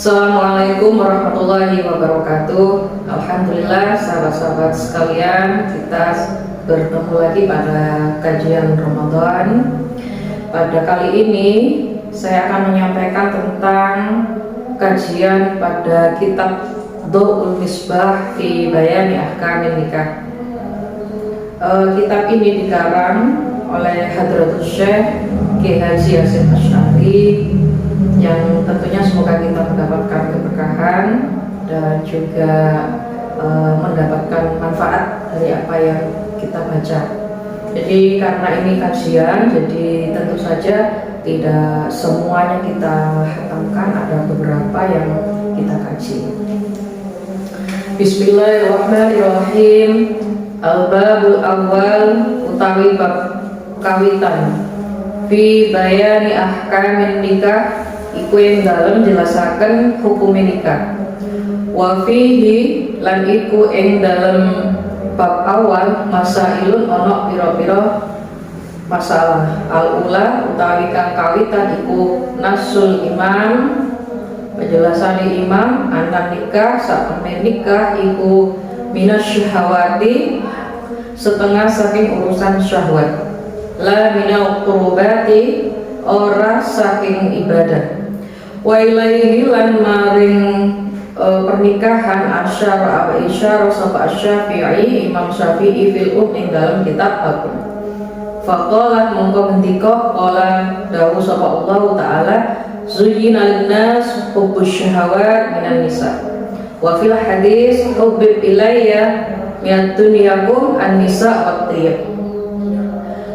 Assalamualaikum warahmatullahi wabarakatuh. Alhamdulillah sahabat-sahabat sekalian, kita bertemu lagi pada kajian Ramadan. Pada kali ini saya akan menyampaikan tentang kajian pada kitab Dhau'ul Misbah fi Bayani Ahkamin Nikah. Kitab ini dikarang oleh Hadratus Syekh Kiai Haji Hasyim Asy'ari, yang tentunya semoga kita mendapatkan keberkahan dan juga mendapatkan manfaat dari apa yang kita baca. Jadi karena ini kajian, jadi tentu saja tidak semuanya kita hatamkan, ada beberapa yang kita kaji. Bismillahirrahmanirrahim. Al-babul awal utawi bab kawitan fi bayani ahkamin nikah, iku yang dalam jelasaken hukum nikah. Wa fihi lan iku ing dalam bab awal masailun ono pira-pira masalah. Al-ula utawi kang kawitan iku nasul imam, penjelasan imam anak nikah sakmene nikah iku minas syahwati, setengah saking urusan syahwat, la minal qurbati, ora saking ibadah. Wa ilaihi lan maring pernikahan asyara wa isyara sapa Syafi'i, Imam Syafi'i fil ing dalam kitab hukum. Faqala mongko ngendika, qala dawu sapa Allah taala, zuyyina lin-nas hubbus syahawat minan nisa. Wa fil hadis hubbib ilayya min dunyakum an-nisa wat tiyab.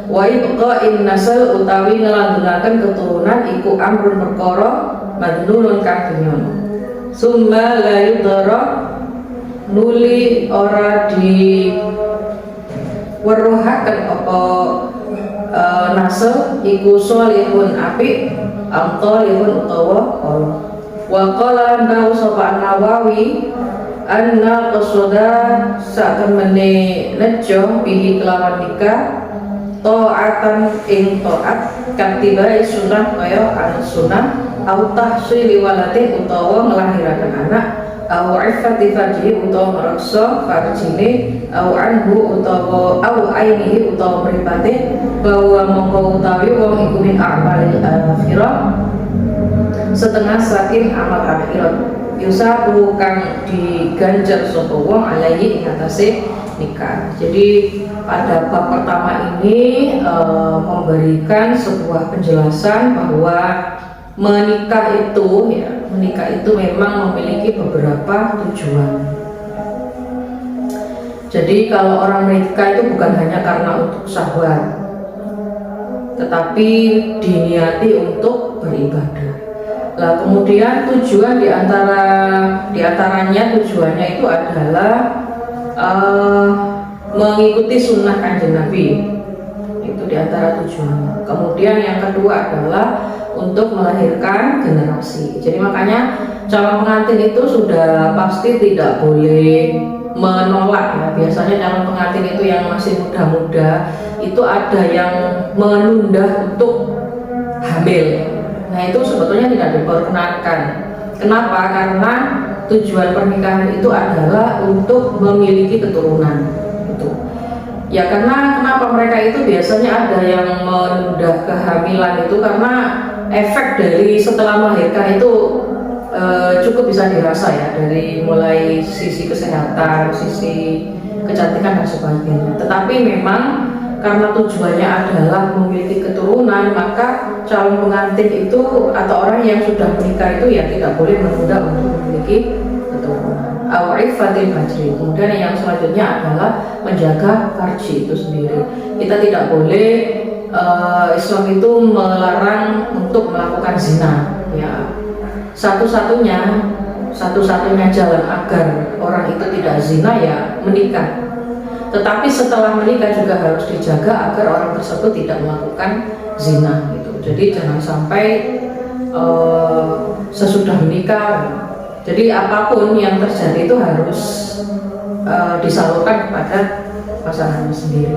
Wa ibqa'in nasal utawi ngelanggengake keturunan iku amrun perkara madnunun kang dunyon. Summa la yudara nuli ora di weruhaken apa nasal iku sholihun apik amtalihun utawa Allah. Wa qala nahu sapa Nawawi anna qasada sakemene nejo bihi kelawan nikah ta'atan ing ta'at katibai sunnah kaya anak sunnah au tahsili waladin utawa ngelahiraken anak au iffati farji utawa mereksa farjine au anhu utawa au ainihi utawa mripate bahwa mongko utawi wong iku min a'malil akhirah, setengah saking amal akhirat, yusabu kang diganjar sapa wong alaihi ing atase nikah. Jadi pada bab pertama ini memberikan sebuah penjelasan bahwa menikah itu memang memiliki beberapa tujuan. Jadi kalau orang menikah itu bukan hanya karena untuk syahwat, tetapi diniati untuk beribadah. Lah kemudian tujuan diantaranya tujuannya itu adalah mengikuti sunnah Kanjeng Nabi, itu diantara tujuannya. Kemudian yang kedua adalah untuk melahirkan generasi. Jadi makanya calon pengantin itu sudah pasti tidak boleh menolak ya. Biasanya calon pengantin itu yang masih muda-muda itu ada yang menunda untuk hamil. Nah itu sebetulnya tidak diperkenankan. Kenapa? Karena tujuan pernikahan itu adalah untuk memiliki keturunan. Itu. Ya karena kenapa mereka itu biasanya ada yang menunda kehamilan itu karena efek dari setelah melahirkan itu cukup bisa dirasa ya, dari mulai sisi kesehatan, sisi kecantikan dan sebagainya. Tetapi memang karena tujuannya adalah memiliki keturunan, maka calon pengantin itu atau orang yang sudah menikah itu ya tidak boleh menunda untuk memiliki keturunan. Aw'ifatil fajri. Kemudian yang selanjutnya adalah menjaga farji itu sendiri. Kita tidak boleh Islam itu melarang untuk melakukan zina. Ya, satu-satunya jalan agar orang itu tidak zina ya menikah. Tetapi setelah menikah juga harus dijaga agar orang tersebut tidak melakukan zina gitu. Jadi jangan sampai sesudah menikah, jadi apapun yang terjadi itu harus disalurkan kepada pasangan sendiri.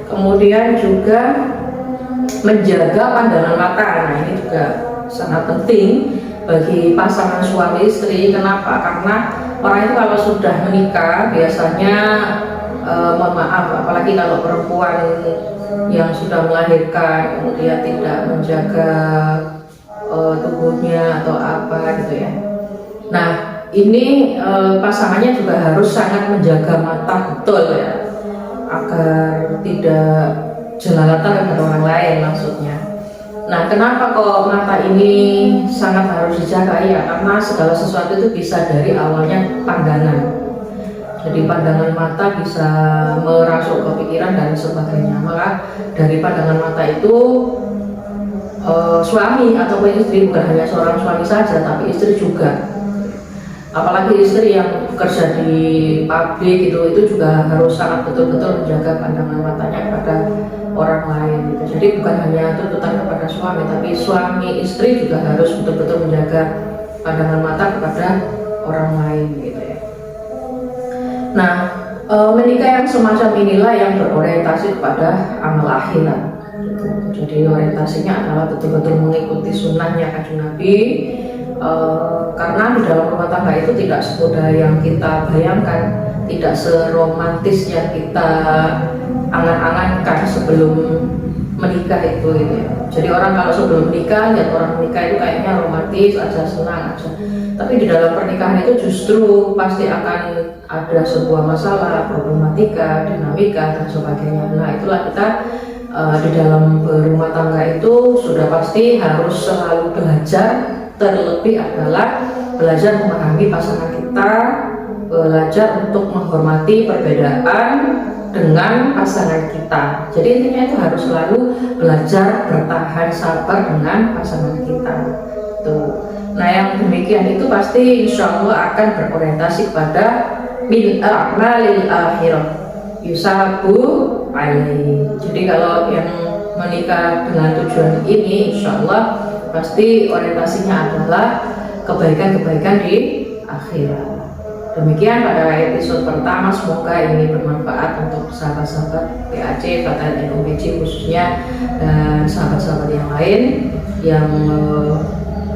Kemudian juga menjaga pandangan mata. Nah ini juga sangat penting bagi pasangan suami istri. Kenapa? Karena orang itu kalau sudah menikah biasanya mohon maaf, apalagi kalau perempuan yang sudah melahirkan kemudian tidak menjaga tubuhnya atau apa gitu ya. Nah ini pasangannya juga harus sangat menjaga mata betul ya, agar tidak jelalatan kepada orang lain maksudnya. Nah kenapa kok mata ini sangat harus dijaga ya? Karena segala sesuatu itu bisa dari awalnya pandangan. Jadi pandangan mata bisa merasuk ke pikiran dan sebagainya. Maka dari pandangan mata itu suami ataupun istri, bukan hanya seorang suami saja tapi istri juga. Apalagi istri yang bekerja di pabrik itu juga harus sangat betul-betul menjaga pandangan matanya kepada orang lain gitu. Jadi bukan hanya tuntutan kepada suami, tapi suami istri juga harus betul-betul menjaga pandangan mata kepada orang lain gitu ya. Nah, menikah yang semacam inilah yang berorientasi kepada amal akhirat. Jadi orientasinya adalah betul-betul mengikuti sunnahnya Kanjeng Nabi, karena di dalam rumah tangga itu tidak semudah yang kita bayangkan, tidak seromantis yang kita angan-angankan sebelum menikah itu gitu ya. Jadi orang kalau sebelum menikah, lihat orang menikah itu kayaknya romantis aja, senang aja. Tapi di dalam pernikahan itu justru pasti akan ada sebuah masalah, problematika, dinamika dan sebagainya. Nah itulah kita di dalam berumah tangga itu sudah pasti harus selalu belajar, terlebih adalah belajar memahami pasangan kita, belajar untuk menghormati perbedaan dengan pasangan kita. Jadi intinya itu harus selalu belajar bertahan sabar dengan pasangan kita. Tuh. Nah yang demikian itu pasti insya Allah akan berorientasi pada min a'malil akhirah yusabu alaihi. Jadi kalau yang menikah dengan tujuan ini insya Allah pasti orientasinya adalah kebaikan-kebaikan di akhirat. Demikian pada episode pertama, semoga ini bermanfaat untuk sahabat-sahabat PAC, PTN NUPC khususnya, dan sahabat-sahabat yang lain yang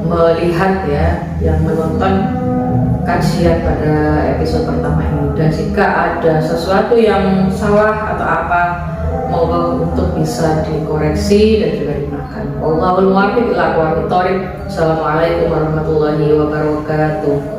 melihat ya, yang menonton kajian pada episode pertama ini. Dan jika ada sesuatu yang salah atau apa, moga untuk bisa dikoreksi dan juga dimakan. Wallahul muwaffiq ila aqwamit thoriq. Assalamualaikum warahmatullahi wabarakatuh.